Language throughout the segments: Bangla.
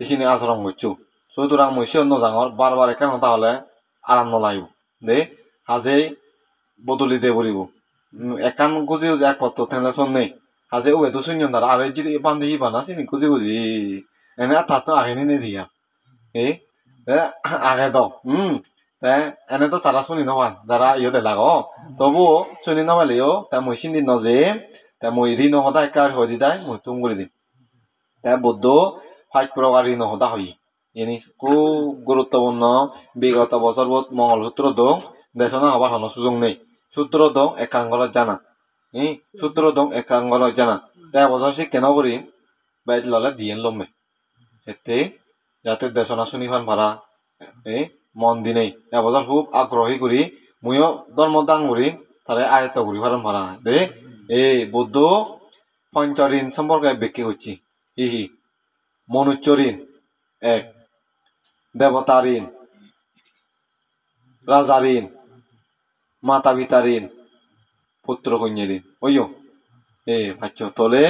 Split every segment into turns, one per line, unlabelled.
isini asaram gochu suturang muisi onno jangor barbar ekkan tahole aram nolaibo de haje bodoli de boribo ekkan guji ek potto tenle sonne haje ube to sunyon dar are jidi bandi bana sini guji guji ene atato ageni ne dia আগে তো এনে তো তারা শুনি নয় যারা ইয়ে লাগো তবু শুনি নপালেও তা মই চিনি ন যে তা মই ঋণ হতা একার হয়ে দিদাই মই তুম করে দিম তা বৌদ্ধ 5 প্রকার ঋণ হতা হই এনি খুব গুরুত্বপূর্ণ বিগত বছর বোধ মঙ্গলসূত্র দং দেশনা হবার হন সুযোগ নেই সূত্র দং একাঙ্গলত জানা সূত্র দং একাঙ্গলত জানা তা বছর সে কেন করি বাইট ললে দিয়ে লমে এতে যাতে দেশনা শুনিফান ভাড়া মন দিনেই এবছর খুব আগ্রহী করি মইও ধর্ম দান করি তারে আয়ত্ত করি ফারম ভাড়া দে এই বৌদ্ধ পঞ্চঋণ সম্পর্কে ব্যাখ্যা করছি ইহি মনুষ্য ঋণ এক দেবতা ঋণ রাজা ঋণ মাতা পিতা ঋণ পুত্র কন্যা ঋণ ওইও ভাচ্য তলে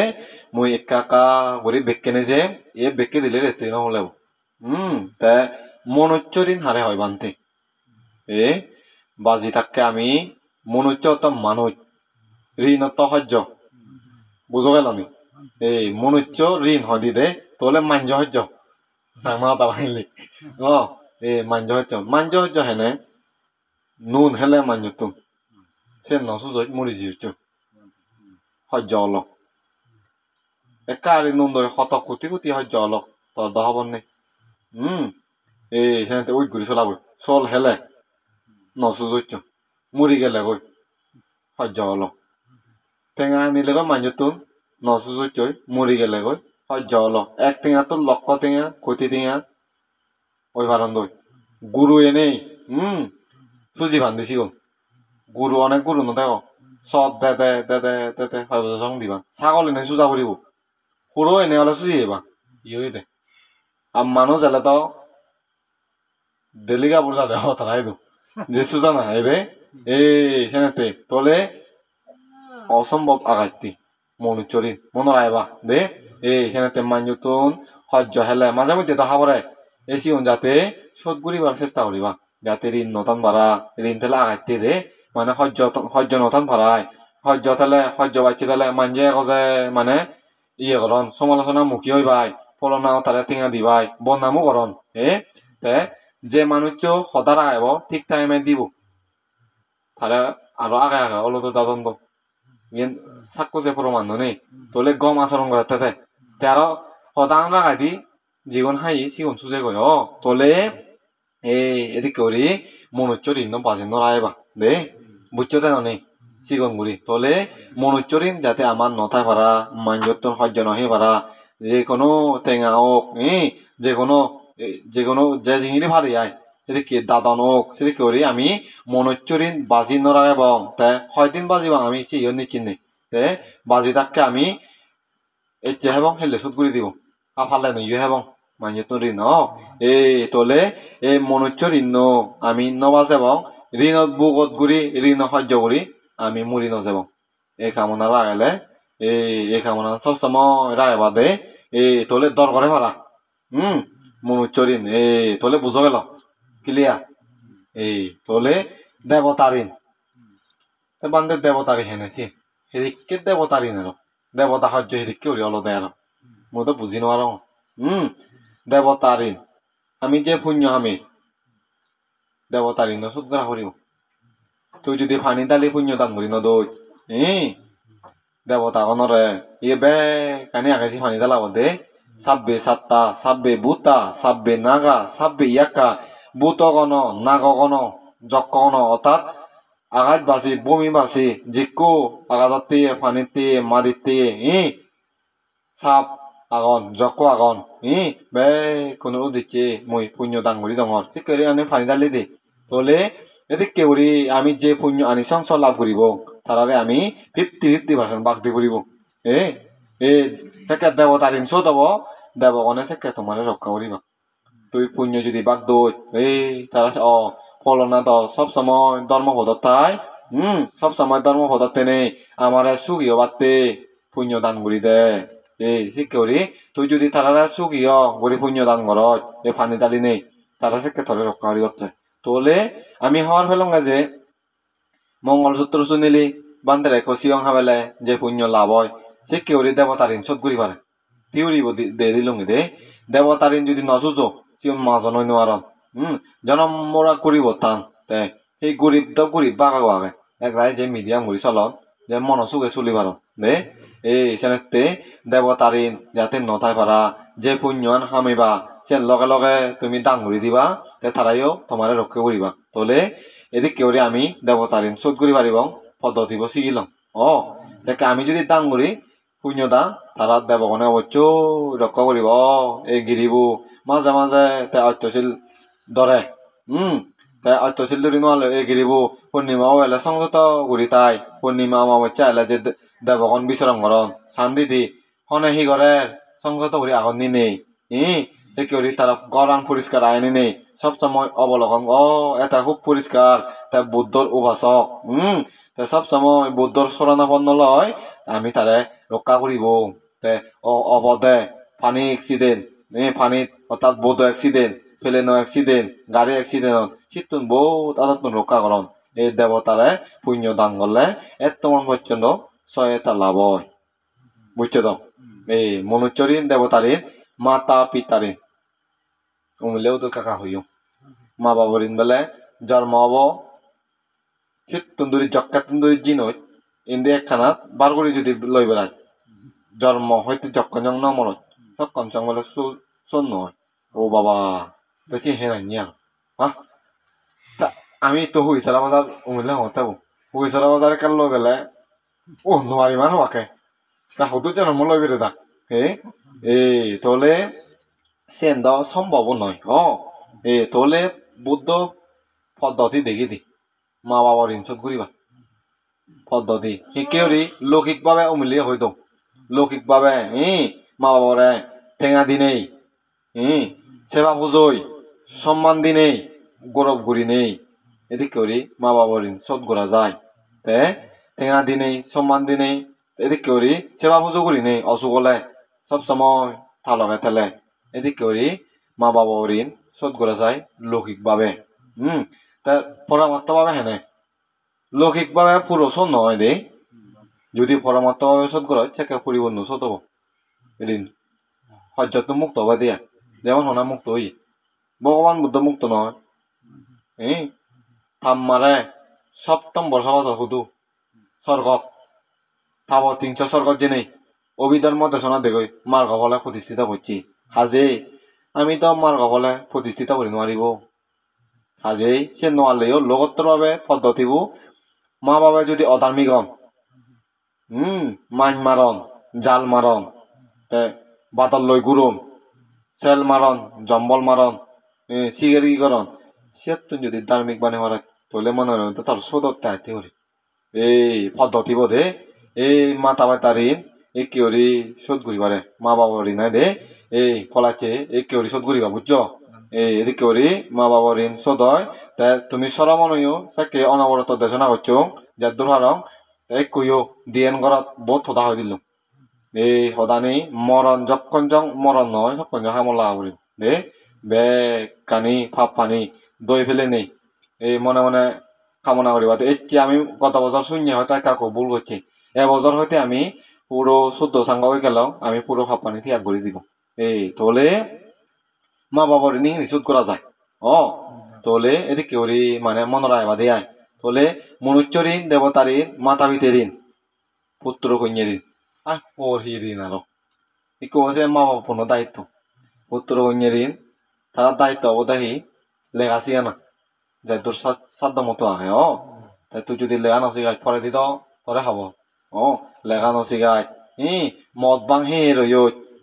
মই একা করে ব্যাখ্যা নে যে এ ব্যাখ্যা দিলে রেতে নহলেও তা মনুষ্য ঋণ হারে হয় বানতে বাজি থাককে আমি মনুষ্য অত মানুষ ঋণ অত সহ্য বুঝো গেল আমি মনুষ্য ঋণ হয় দিদে তোলে মাঞ্জ সহ্য সাংমা তা বাহিলি মাঞ্জ সহ্য হেনে নুন হেলে মাঞ্জ তুম সে নসুজ মরি জিউচ সহ্য অলক একা আর নুন দই শত কোটি কোটি সহ্য অলক তোর দহবন নেই সেনাতে উইট ঘুরি চলাব চল হেলে নসুজ মুড়ি গেলে গই সহ্য হল টেঙা আনিলে গৈ মাঞ্জুতুন নসুজ মুড়ি গেলে গই সহ্য হল এক টেঙা তোর লক্ষ টেঙা কটি টেঙা ওই ভারণ দই গুরু এনেই সুজি ভান্দিছি গো গুরু অনেক গুরু নদেখ সৎ দে দে দে দে দে দে হয় সং দিবা ছাগল এনে চুজা করিব সৰু এনে হলে চুজি দিবা ইয়ে দে আর মানুষ এলে তো ডেলি কাপড় যা দেওয়া তারাই দু যে সুজা না রে সেনাতে তোলে অসম্ভব আঘাতটি মনুচরি মনে রাখবা দে সেনাতে মাঞ্জুতুন সহ্য হেলে মাঝে মধ্যে তো খাবরে এসিউন যাতে শোধ করিবার চেষ্টা করিবা যাতে ঋণ নতান বাড়া ঋণ থেলে আঘাতটি দে মানে সহ্য নতান ভাড়ায় সহ্য থেলে সহ্য বাচ্চি থেলে মাঞ্জে কজে মানে ইয়ে করন সমালোচনা মুখী হইবাই ফলনাও তারে টিঙা দিবাই বদনামও করন তে যে মানুষ সদার আগাব ঠিক টাইমে দিব তারা আরো আগে অলতো দাদন সাক্ষ্য যে প্রমাণ নেই তোলে গম আচরণ করে তে আরো সদান রাগাই দি জীবন হাই সিগুন সুজে গয় তোলে এদিক করি মনুষ্য ঋণ বাজে নড়াইবা দে বুঝছো তেন নেই সিগুন গুড়ি তোলে মনুষ্য ঋণ যাতে আমার নথায় পারা মাঞ্জত্ব সহ্য নহে পারা যে কোনো টেঙা হোক যে কোনো যে জিনিস ভারি আয় সেদিকে দাদন হোক সেদিকে করি আমি মনুষ্য ঋণ বাজি নড়াই এবং হয়দিন বাজিব আমি সিও নিচিনি বাজি থাককে আমি এতে হেবং হেলে সুদ করে দিব আফালে নইয়ে হেবং মাঞ্জত্ব ঋণ তোলে এই মনুষ্য ঋণ আমি নবাজ এবং ঋণ বুকত গুড়ি ঋণ সহ্য করি আমি মুড়ি নযাব এই কামনা রাগালে এই কামনা সব সময় রাগাবা দে তোলে দর করে মারা মনুষ্য ঋণ তোলে বুঝো গেল ক্লিয়ার তোলে দেবতা ঋণ বান্ধে দেবতা ঋণ হেনেছি সেদিকে দেবতা ঋণ আর দেবতা সহ্য সেদিকে উড়ি অলদে আর মই তো বুঝি নোৱাৰো দেবতা ঋণ আমি যে পুণ্য আমি দেবতা ঋণ শোধ করা করিব তুই যদি ফানি দালি পুণ্য দান করি নদই দেবতা অনরে ইয়ে বে কানি আকাশি ফানি দালাব দে সাব্বে সাত্তা সাব্বে ভূতা সাব্বে নাগা সাব্বে ইয়াকা ভূত গণ নাগ গণ যক গণ অর্থাৎ আঘাত বাসি বমি বাসি জিকু আঘাততে ফানিতে মাদিতে সাপ আগন যক আগন বে কোনো দিচ্ছে মই পুণ্য দান করি দङ ঠিক করে আমি ফানি দালি দে তোলে এদিক কেউরি আমি যে পুণ্য আনি সংসার লাভ করিব তারারে আমি 50% বাগ দি করিব থেকে দেবতা ঋণ শোধ হব দেবগণে থেকে তোমার রক্ষা করিবা তুই পুণ্য যদি বাগ দই তারা ফলনা দ সব সময় ধর্ম পদতাই সব সময় ধর্ম পদতে নেই আমার সুগিও বাতে পুণ্য দান করি দে শিক্ষরি তুই যদি তারা সুগিয় গরি পুণ্য দান করত এ পানি দালি নেই তারা শিক্ষা ধরে রক্ষা করি করতে তোলে আমি হওয়ার ফেলং যে মঙ্গলসূত্র শুনিলি বান্ধে কষিয়ং হাবেলে যে পুণ্য লাভ হয় শিক্ষরি দেবতারিন সৎ করি পারে তিউরিব দে দিলুং দে দেবতারিন যদি নসুজো সিয়ম মাজন হইনো আর জনম মোরা করিব টান তে সেই গরিব দাও গরিব বাগা আগে এক রায় যে মিডিয়াম করি চলন যে মনসুগে চলি পার দে এই সেনেতে দেবতারিন যাতে নথায় পারা যে পুণ্যান হামিবা সে লগে লগে তুমি দান করে দিবা তে তারাইও তোমারে রক্ষা করিবা তোলে এদিক কেউরে আমি দেবতারিন চোট করি পারিব পদ্ধতি শিখিলাম দেখে আমি যদি দান করি পুণ্য দান তারা দেবগণে অবশ্য রক্ষা করিব এই গিরিব মাঝে মাঝে তে অত্যশীল ধরে তে অত্যশীল ধরি নোয়ালে এই গিরিব পূর্ণিমাও এলে সংযত করি তাই পূর্ণিমা অমাবস্যা এলে যে দেবগণ বিচরণ করন শান্তি দি হনে হি ঘরের সংযত করি আগন নি নেই করি তারা গরান পরিষ্কার আইনি নেই সব সময় অবলোকন এটা খুব পরিষ্কার তা বুদ্ধর উপাসক তে সব সময় বুদ্ধর শরণাপন্ন লয় আমি তারে রক্ষা করিব তে অবদে পানি এক্সিডেন্ট পানিত অর্থাৎ বোধ এক্সিডেন্ট প্লেনো এক্সিডেন্ট গাড়ি এক্সিডেন্ট চিত্তুন বহুত আদাতুন রক্ষা করন এই দেবতারে পুণ্য দান করলে এতমান পর্যন্ত ছয়টা লাভ হয় বুঝছো তো এই মনুষ্যরিন দেবতারিন মাতা পিতারিন উমলেও তো কাকা হইও মা বাবরিন বেলে জন্ম হব ঠিক তন্দুরি জক্কা তন্দুরি জিনই ইন্দি একখানাত বার করে যদি লই বেড়ায় জন্ম হইতে জক্কঞ্জং নমরত সক্ষমচং বলে শূন্য হয় ও বাবা বেশি হেনাইয়া তা আমি তো হুইসারা বাজার উমলে হতাবো হুইসারা বাজারে কাল লই গেলে ও নোয়ারি মানুষ আকে তা হতো জন্ম লই বেড়ে দা এই তোলে সেন্দ সম্ভব নয় তোলে বুদ্ধ পদ্ধতি দেখি দি মা বাবার ইনসত করিবা পদ্ধতি কেউরি লৌকিকভাবে উমিলি হইতো লৌকিকভাবে মা বাবারে ঠেঙা দিনেই সেবা পুজোই সম্মান দিনেই গৌরব গুড়ি নেই এদিক করি মা বাবার ইনসত করা যায় তে ঠেঙা দিনেই সম্মান দিনেই এদিক করি সেবা পুজো করি নেই অসুখ হলে সব সময় থালকে থেলে এদিক করি মা বাবার ঋণ শোধ করা যায় লৌকিকভাবে তা পরামর্শভাবে হেনে লৌকিকভাবে পুরো শোধ নয় দে যদি পরামর্শভাবে শোধ করা সেকে পরিবর্ণ শোধ হব ঋণ সহ্যত মুক্ত হবা দিয়া যেমন হনা মুক্ত হই ভগবান বুদ্ধ মুক্ত নয় থাম্মারে সপ্তম বর্ষবাস শুধু স্বর্গত থাব 300 স্বর্গত যে নেই অভিধান মতে শোনা দেখই মার্গ ফলে প্রতিষ্ঠিত করছি হাজে আমি তো মার্গ ফলে প্রতিষ্ঠিত করি নোৱাৰিব হাজেই সে নোৱাৰিলেও লগত্তৰভাৱে পদ্ধতিবোৰ মা বাবাই যদি অধাৰ্মিক হন মাইন মারন জাল মারন বাতল লই ঘুরন সেল মারন জম্বল মারন সিগারি করন সে যদি ধার্মিক বানে মারে তাহলে মনে হয় তার সদরতে আইতে হরি এই পদ্ধতি বোধে এই মাতা বাতারিন এই কেউরি শোধ করিবারে মা বাবার ঋণ দে এই ফলাচ্ছে এই কেউরি শোধ করিবা বুঝছো এই এদিক কেউরি মা বাবার ঋণ শোধ হয় তাই তুমি সরমনইও সাকে অনবরত দেশনা করছো যার দুর্হারং এই কইও দিয়েন ঘরত বহুত সদা হয়ে দিল এই সদানি মরণ যখন মরণ নয় সখন হামলা করি দে বে কানি ফাপ পানি দই ফেলে নেই এই মনে মনে কামনা করিবা এটি আমি গত বছর শূন্য হয়তো কাকু ভুল করছি এবছর হইতে আমি পুরো 14 সাঙ্গ হয়ে গেল আমি পুরো ফাপ পানি ত্যাগ করে দিব এই তোলে মা বাবার ঋণ রিসুদ করা যায় তোলে এদিকে কেউরি মানে মনরায় বাদে আয় তোলে মনুষ্য ঋণ দেবতার ঋণ মাতা পিতা ঋণ পুত্র কন্যা ঋণ পড়ি ঋণ আরো ইকো হচ্ছে মা বাবা পূর্ণ দায়িত্ব পুত্র কন্যা ঋণ তারা দায়িত্ব অবদাহী লেখাছি না যাই তোর সাধ্য মতো আহে তাই তুই যদি লেখা নসিগাই পরে দিত তোরে হব লেখা নসিগাই মদ বাং হে রই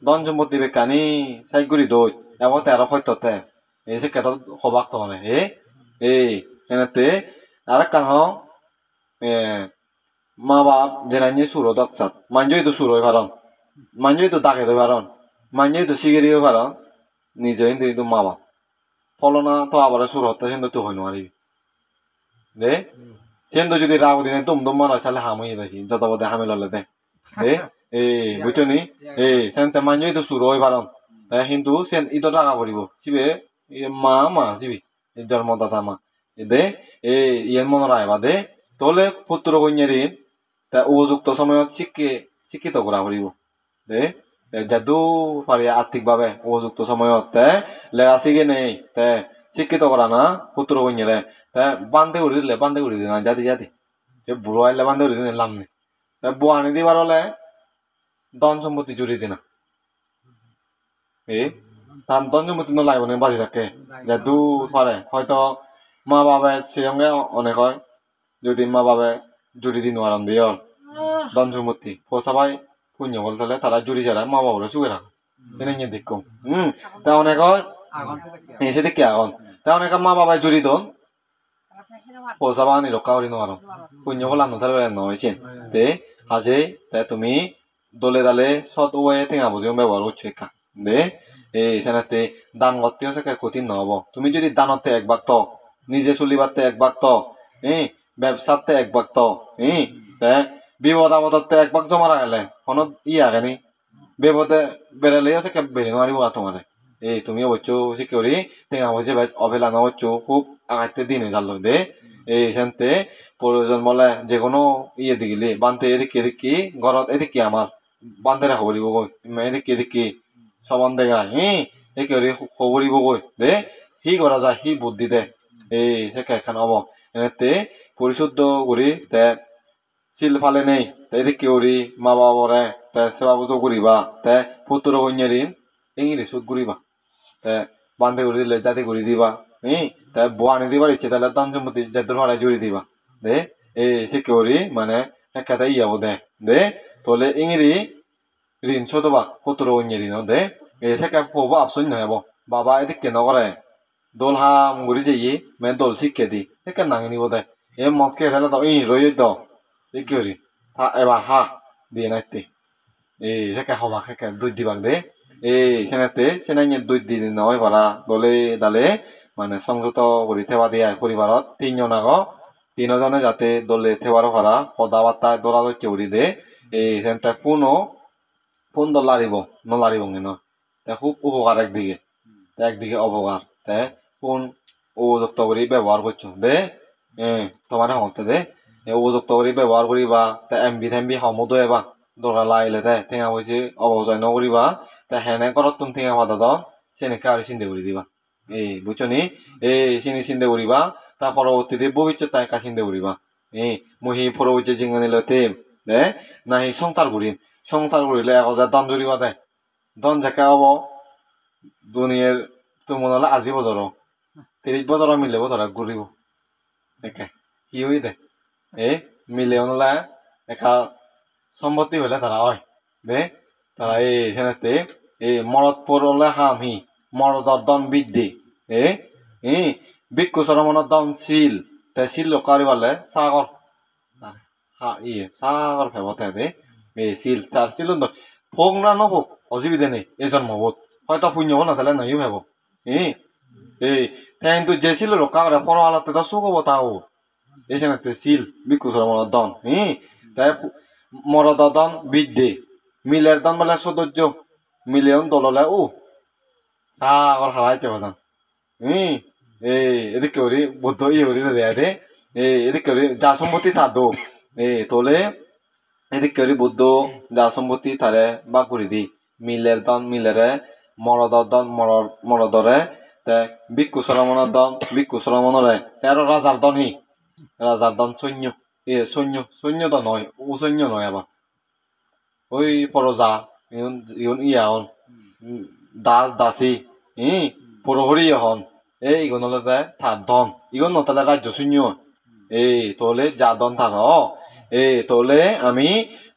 ধন সম্পত্তি বেকানি সাই গুড়ি দই এবার 13 ফয়ততে এই যে কেটল হবাক তো মানে এই এনেতে আর কান হ মা বাপ জেনাইনি সুরো দকসাত মানজই তো সুরই পারন মানজই তো ডাকে দই পারন মানজই তো সিগেরিও পারন নিজেই কিন্তু মা বাপ ফলনা তো আবার সুর হতে সেন তো হয় নোৱাৰি দে সেন যদি রাগ দিনে তুম তুম মারা চালে হামই দেখি যত বদে হামে ললে দে bucho ni sen te manyo itu suro ibaron hindu sen itu raga boribo sibe ma sibi jormo data ma de yen monorai ba de tole putro gonyeri ta উপযুক্ত সময়ত শিক্ষিত করা হইব দে যাদু পারি আর্থিকভাবে উপযুক্ত সময়ত তে লেখা শিখে নেই তে শিক্ষিত করা না পুত্র কন্যারে তে বান্ধে উড়ি দিলে না জাতি যে বুড়ো আইলে বান্ধে উড়ি দিলে লাভ নেই তে বুয়ানি দিবার হলে ধন সম্পত্তি জুড়ি দিনা তার ধন সম্পত্তি ন লাগবে না বাজি থাকে যাদু পারে হয়তো মা বাবা সে সঙ্গে অনেক হয় যদি মা বাবা জুড়ি দিন আরাম দিয়ে ধন সম্পত্তি ফসাবাই পুণ্য বলতে তারা জুড়ি যারা মা বাবারা সুখে রাখে সেটা দেখো তা অনেক হয় এসে দেখি এখন তা অনেক মা বাবাই জুড়ি দন ফসাবা নি রক্ষা করি নোয়ারো পুণ্য বলান তাহলে নয় তে হাজে তাই তুমি দলে দালে সৎ ওয়ে টেঙা বুঝিও ব্যবহার করছো একা দে সেনাতে দান করতে হচ্ছে কঠিন নহব তুমি যদি দানতে এক ভাগ তো নিজে চলিবারতে এক ভাগ তো ব্যবসাতে এক ভাগ তো বিপদ আপদতে এক ভাগ জমা রাখলে কোনো আগেনি বিপদে বেড়ালে হচ্ছে বেড়ে মারিব তোমার তুমি অবশ্য শিক্ষরি টেঙা বুঝে অবেলা নবচ্ছ খুব আগাইতে দিনে জানলো দে সেনতে প্রয়োজন বলে যে কোনো দিকিলে বানতে এদিকে ঘরত এদিকে আমার বান্ধে রাখব দিব এদিকে সমান দেখা একে খবরিব গই দে সি করা যায় সি বুদ্ধি দে সেকে এখন হব এনেতে পরিশুদ্ধ করি তে চিল ফালে নেই এদিকে করি মা বাবারে তে সেবা পুজো করিবা তে পুত্র কন্যারিন ইংরি সুদ করিবা তে বান্ধে করে দিলে জাতি করে দিবা তে বোয়ানি দিবার ইচ্ছে তাহলে দান সম্পত্তি যাদের ভাড়ায় জুড়ি দিবা দে সে করি মানে একটা ইয়াবো দে তোলে ইংরি ঋণ ছোটবা পুত্র কন্যারি ন দে সেকা পব আপসন নহব বাবা এদিকে নকরে দোল হাম ঘুরি যাই মে দোল শিখে দি সেকে নাঙি নিব দে মদকে ফেলে তো রই দ কি করি এবার হা দিয়ে নাইতে সেকে হবা সেকে দুই দিবাক দে সেনাতে সেনাই দুই দিন নয় ভাড়া দলে দালে মানে সংযত করি থেবা দিয়া পরিবারত তিনজন আগ তিনজনে যাতে দলে থেবার ভাড়া পদা বার্তা দৌড়াদৌড়ি উড়ি দে সেনটা ফোন লারিব নলারিব ন খুব উপকার একদিকে অপকার কোন উপযুক্ত করে ব্যবহার করছো দে তোমার হতে দে উপযুক্ত করে ব্যবহার করিবা এমবি থেমবি সমুদ্র এবা দরকার লাইলে ঠেঙা বসে অবজয় নকরিবা হেনে করত তুমি ঠেঙা পাতা দাও সেনেকে আর চিন্তা করে দিবা বুঝছো নি চিন্তা করিবা তা পরবর্তীতে ভবিষ্যৎ তাই চিন্তা করিবা মহি পরবর্তী জিঙ্গা নিলে দে নাহি সংসার করিলে 1000 দান ধরিবা দে দন যাকে হব দুনিয়ার তুমি মনে হলে আজি বছর 30 বছর মিলেব ধরা ঘুরিব একে কি হই দে মিলে হলে একা সম্পত্তি হলে তারা হয় দে তারা সেনাতে মরদ পড়লে হামি মরদর দন বৃদ্ধি ভিক্ষু সরমনের দন শিল শিল লোকারি বলে সাগর সাগর ফেবতে দে শিল চার শিল হোক না নহোক অসুবিধা নেই এই জন্মবোধ হয়তো পুণ্য না তাহলে নাই ভাব কিন্তু যে ছিল রক্ষা করে পর আলাতে তো সুখ হবো তাও এই সেনাতে শিল ভিক্ষু সরমনের দন তাই মরদ দন বৃদ্ধি মিলের দন বলে সৌন্দর্য মিলিয়ন দললে সাগর হারাইতে বাজান এদিকে করি বুদ্ধ করি দেয়া দে এদিকে করি যা সম্পত্তি থাকতো তোলে এদিকে করি বুদ্ধ যা সম্পত্তি তারে বা করি দি মিলের দন মিলেরে মরদর দন মরদরে ভিক্ষু সরমনরে তেরো রাজার দন রাজার দন সৈন্য তো নয় ও সৈন্য নয় আবার ওই পরজা ইয়ন দাস দাসী পুরোহরি হন ইগন হলে থার ধন ইগন নতালে রাজ্য শূন্য তোলে যা দন থাক তোলে আমি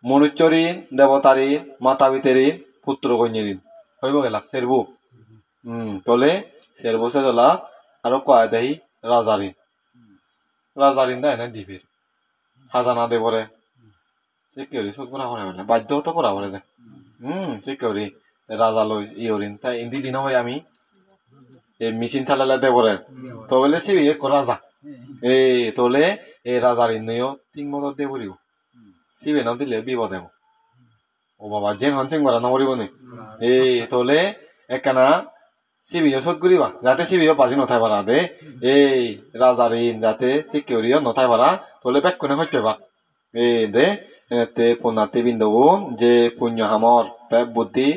মনুষ্যরিন দেবতারিন মাতা পিতারিন পুত্র কন্যারিন হইব গেলা সেরবু তোলে সেরবু সে জলা আর কয় দেহি রাজারিন দেয় না দিবির খাজানা দেবরে সে কেউ সব করা হরে বলে বাধ্য তো করা হরে দে সে কেউ রাজা লই ইয়রিন তাই ইন্দি দিন হয় আমি মেশিন চালালে দেবরে তো বলে সে রাজা তোলে রাজার ইন্নয় 3 বছর দিয়ে পড়িব সিবে না দিলে বিপদ দেব ও বাবা জেন হনসিং বারা নমরিব নি এই তোলে একখানা সিবিও সত করিবা যাতে সিবিও বাজি নথাই পারা দে এই রাজারিন যাতে সিকিউরিও নথাই পারা তোলে বেক কোনে হইতে বা এ দে এতে পুনাতে বিন্দুন যে পুণ্য হামর তে বুদ্ধি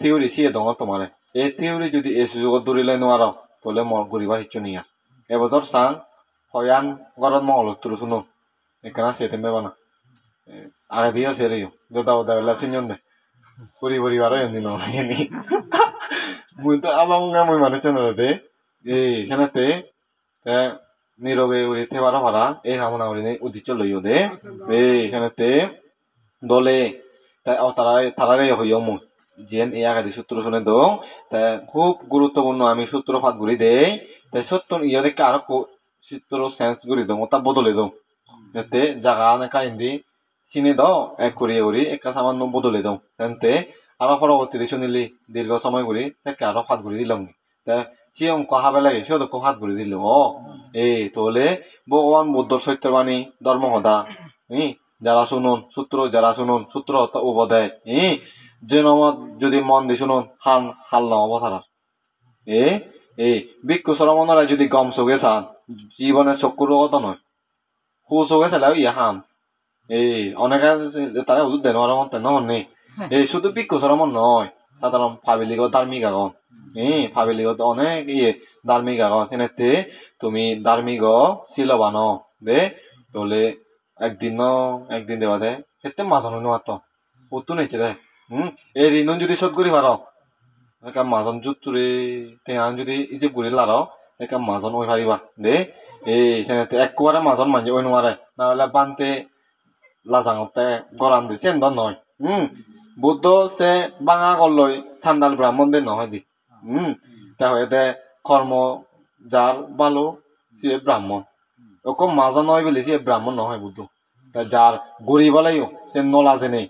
থিওরি সিয়ে দङ তোমারে এই থিওরি যদি এই সুযোগ দূরিলে নোয়ার তোলে মর করিবার হিচ্ছু নিয়া এবছর সাং হয়ান গরম মঙ্গল তুরু শুনো এখানে সেতে মেবানা আগে দিও সেরিও যদা ওদা বেলা সিনজন দে পরি পরিবার এমনি ননি মুই তো আলঙ্গা মুই মানে চেন দে এই এখানেতে নিরবে উড়ি থেবারা ভাড়া এই হামনা উড়ি উদিচ্য লইও দে এই এখানেতে দলে তারারে হইও মুই যেন এই আগাদি সূত্র শুনে দং তা খুব গুরুত্বপূর্ণ আমি সূত্র ফাত ঘুরি দেই তাই সত্য ইয়া দেখে আরো সূত্র সেন্স ঘুরি দং ওটা বদলে দং যাতে জাগা নাকা ইন্দি চিনে দাও এক করিয়ে করি একটা সামান্য বদলে দাও তেনতে আরো পরবর্তীতে শুনিলি দীর্ঘ সময় ঘুরি তাকে আরো ফাত ঘুরি দিলাম তা সে অঙ্ক হাবে লাগে সে তো ফাত ঘুরি দিল ও এই তোলে ভগবান বুদ্ধ সত্যবাণী ধর্মহদা যারা শুনুন সূত্র যারা শুনুন সূত্র উপদেয় যে নমত যদি মন দি শুনুন হান হাল নব তারা এই ভিক্ষু সরমনরা যদি গম চোখে চান জীবনের চক্ষুর কত নয় সু চোখে চালেও ইয়া হাম এই অনেকে তারা হুজুর দেন তেমন নেই এই শুধু ভিক্ষু সরমন নয় সাধারণ ফাবিলিগত ধার্মিক আগন ফাবিলিগত অনেক ধার্মিক আগন সেনেতে তুমি ধার্মিক শিলবান দে তোলে একদিন দেওয়া দে সেতে মাঝন মাত্র উত্তু নেইছে দে এই ঋণ যদি শোধ করি পার একা মাজন জুতুরে টেঙান যদি ইজে ঘুরি লার একা মাজন ওই পারিবা দে এই সেনেতে একবারে মাজন মানছে ওই নোয়ারে না হলে বানতে লাজাঙতে গরান দি চেন নয় বুদ্ধ সে বাঙা করলই সান্দাল ব্রাহ্মণ দে নহয় দি তাহলে দে কর্ম যার ভালো সে ব্রাহ্মণ ওরকম মাজা নয় বলে সে ব্রাহ্মণ নহয় বুদ্ধ যার গড়ি বলাইও সে নলা জেনে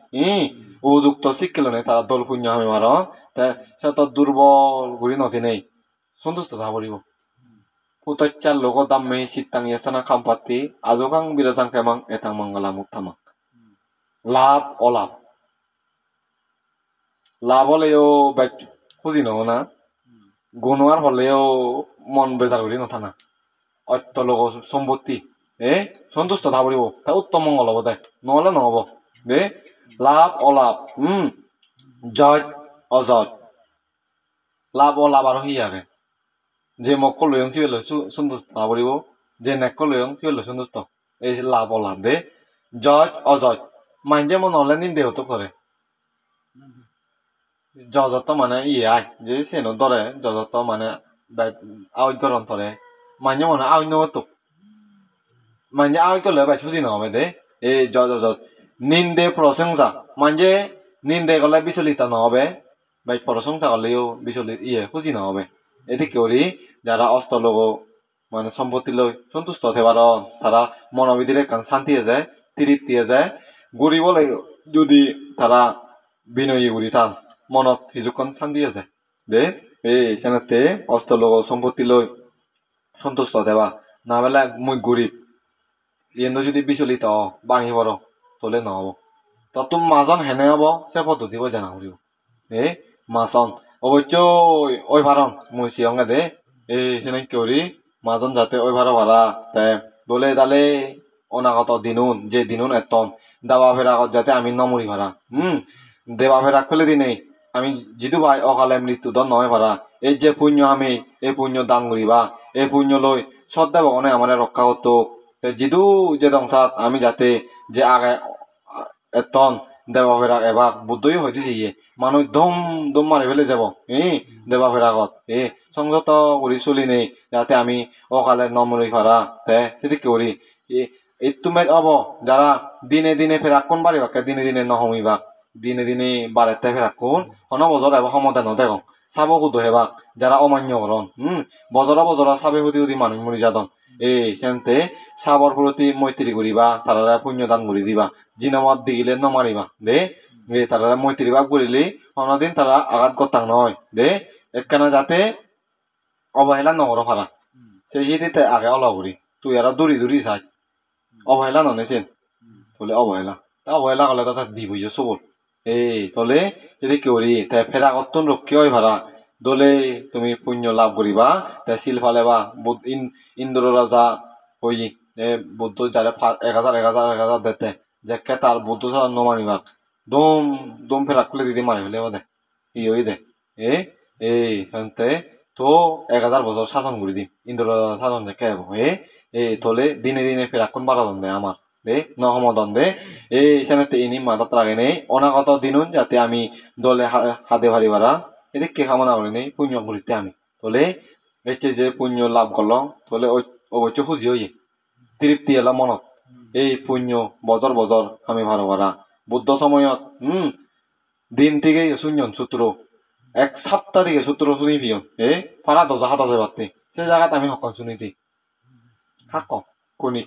উপযুক্ত শিক্ষিল নেই তারা দল পুণ্য হবে মার সে তো দুর্বল ঘুরি নথি নেই সন্তুষ্ট থা পড়িব পুতচ্চার লোক দামে শীতাং ইয়াসানা খামপাতি আজকাং বিরাজাং কেমাং এথাং মঙ্গলা মুক্তামাং লাভ অলাভ লাভ হলেও খুঁজি নব না গুণার হলেও মন বেজার করি নথানা অত্য লোক সম্পত্তি সন্তুষ্ট থা পড়িব তা উত্তম মঙ্গল হব দে নহলে নহব দে লাভ অলাভ জয় অজয় লাভ অলাভ আর হিয়ারে যে মক্কল লয়ং সিবেল সন্তুষ্ট থা পড়িব যে নেক্কল লয়ং সিবেল সন্তুষ্ট এই লাভ অলাভ দে জয় অজয় মাইন্ডে মন হলে নিন্দে হতো করে যত মানে আই যে সেনো ধরে যত মানে আউট গরম ধরে মাইন্ডে মনে আউট নতো মাইন্ডে আউট করলে বাই ছুটি নহবে দে এই নিন্দে প্রশংসা মাইন্ডে নিন্দে করলে বিচলিত নহবে বাই প্রশংসা করলেও বিচলিত খুশি নহবে এদিকে করি যারা অস্তলোক মানে সম্পত্তি লই সন্তুষ্ট হতে পার তারা মনোবিধির একখান শান্তি যায় তৃপ্তি যায় গরিব যদি তারা বিনয়ী করি তার মনত সিজুকন শান্তি যায় দে এই সেনাতে অস্তলোক সম্পত্তি লই সন্তুষ্ট দেবা না বেলা মুই গরিব ইয়েন যদি বিচলিত ভাঙি পর তোলে নহব তত মাজন হেনে হব সে পদ্ধতি বই জানা করিব মাজন অবশ্য ওই ভারণ মুই সিয়ঙ্গে দে এই সেনে করি মাজন যাতে ওই ভাড়া ভাড়া দলে দালে অনাগত দিনুন যে দিনুন এতন দাবা ফেরাগত যাতে আমি নমরি ভাড়া দেবা ফেরাক ফেলে দিনে আমি যিটো ভাই অকালে মৃত্যুদণ্ড নহয় ভাড়া এই যে পুণ্য আমি এই পুণ্য দান করিবা এই পুণ্য লই শ্রদ্ধা ভগবানে আমার রক্ষা করতো যিটো যে দংসাত আমি যাতে যে আগে এতন দেবা ফেরাক এবার বুদ্ধই হইতেছে মানুষ দম দম মারি ফেলে যাব দেবা ফেরাগত সংযত করি চলি নেই যাতে আমি অকালে নমরি ভাড়া সেদিক করি তুমি অব যারা দিনে দিনে ফেরাক্কুন বাড়িবাকে দিনে দিনে নহমিবাক দিনে দিনে বাড়েতে ফেরাক্কুন হন বজর এবার সমাধান দেখো চাব কুদো হেবাক যারা অমান্য করন বজরা চাবে সুদি সুদি মানুষ মরি যাদন সেনতে চাবর প্রতি মৈত্রী করিবা তারা পুণ্যদান করে দিবা জিনামত দিলে নমারিবা দে তারা মৈত্রী ভাগ করিলি অনদিন তারা আঘাত করতাম নয় দে একখানা যাতে অবহেলা নহর ফারা সেই হিতে আগে অলগুড়ি তুই আর দূরি দূরি চাই অবহেলা ননেছেন বলে অবহেলা তা অবহেলা করলে তা দিব সবল তলে এদিকে ওরি তাই ফেরাগতন রক্ষী হয় ভাড়া দলে তুমি পুণ্য লাভ করিবা তাই শিল ফালেবা ইন্দ্র রাজা হই বুদ্ধ যারা 1000 দেতে যে তার বুদ্ধ সারা নমানিবা দম দম ফেরাক খুলে দিদি মারি ফেলে দে ই ওই দে শান্তে তো 1000 বছর শাসন করে দিম ইন্দ্র রাজা শাসন দেখে তলে দিনে দিনে ফেরাক্ষণ বাড়া দন দে আমার নহমদন দে সেনাতে ইনি মাথাত লাগে নেই অনাগত দিনুন যাতে আমি দলে হাতে ভারি বাড়া এদিকে কামনা করি নেই পুণ্য করিতে আমি তলে এসে যে পুণ্য লাভ করলো তলে অবশ্য খুঁজি হইয়ে তৃপ্তি এলা মনত পুণ্য বজর বজর আমি ভালো বাড়া বুদ্ধ সময়ত দিন থেকে শুনজন সূত্র 1 সপ্তাহ থেকে সূত্র শুনি পিয়ন পারা দজা হাত আছে বাড়তে সে জায়গাত আমি হকন শুনিতি হাক কোনি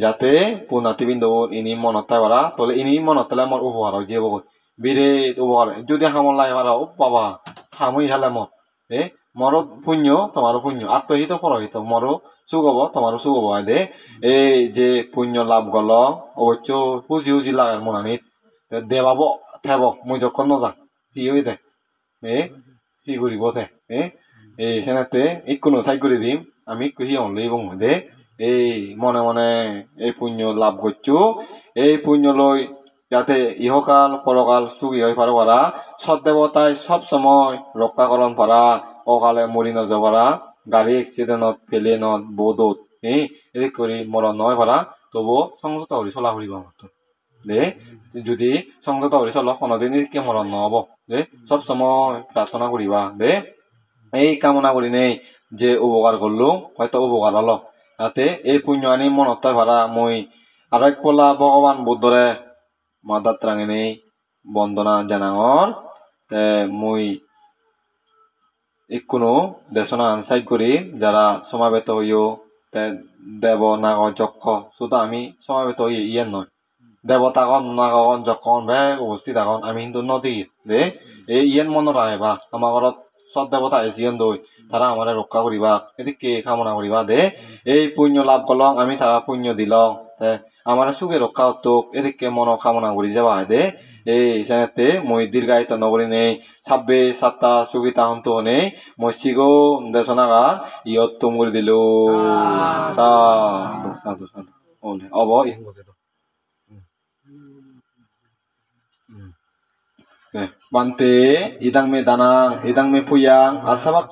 যাতে পুনাতিবিন্দু ইনি মনত থাকবারা তলে ইনি মনত থাকলে আমার উপহার হয় যে বিরেট উপহার যদি হামল লাই পারা ও বাবা হামই হালে মত মরো পুণ্য তোমারও পুণ্য আত্মহিত পরহিত মরো সুখ হব তোমারও সুখ হব দে যে পুণ্য লাভ গল অবশ্য পুজি উজি লাগার মনানিত দেবাব থেব মই যখন নজা কি হই দে কি করিব দে সেনাতে ইকুনো সাই করে দিম আমি কুহি অনলি বং দে মনে মনে পুণ্য লাভ করছো পুণ্য লই যাতে ইহকাল পরকাল সুখী হয়ে পারো পারা সৎদেবতায় সব সময় রক্ষা করণ পারা অকালে মরি নজ পারা গাড়ি এক্সিডেন্টত প্লেনত বোধত এদিক করে মরণ নয় পারা তবু সংযত হরি চলা হরিব দে যদি সংযত হরি চল কোনোদিন কে মরণ নহব দে সব সময় প্রার্থনা করিবা দে কামনা করি নেই যে উপকার করলো হয়তো উপকার হলো তাতে পুণ্য আনি মনত ভাড়া মই আর এক পলা ভগবান বুদ্ধরে মাদাত রাঙে নেই বন্দনা জানাঙর মই কোনো দেশনা আনসাইড করি যারা সমাবেত হইও দেব নাগর যক্ষ শুধু আমি সমাবেত হই ইয়ের নয় দেবতাগণ নাগন যখন উপস্থিত আগন আমি কিন্তু নদী দে ইয়েন মনে রাখে বা আমার ঘরত সৎ দেবতা এসিয়েন দই তারা আমার রক্ষা করিবা এদিকে কামনা করিবা দে পুণ্য লাভ করলাম আমি তারা পুণ্য দিলাম আমার সুখে রক্ষা হতো এদিকে মন কামনা করি যাবা দে সেনাতে মই দীর্ঘায়িত নগরী নেই 26 সুখিতা হন্ত নেই মই সিগো দেশনাগা ইয়ত তুম করে দিল সাধু সাধু সাধু of Bante, idang me danang, idang me puyang, asabak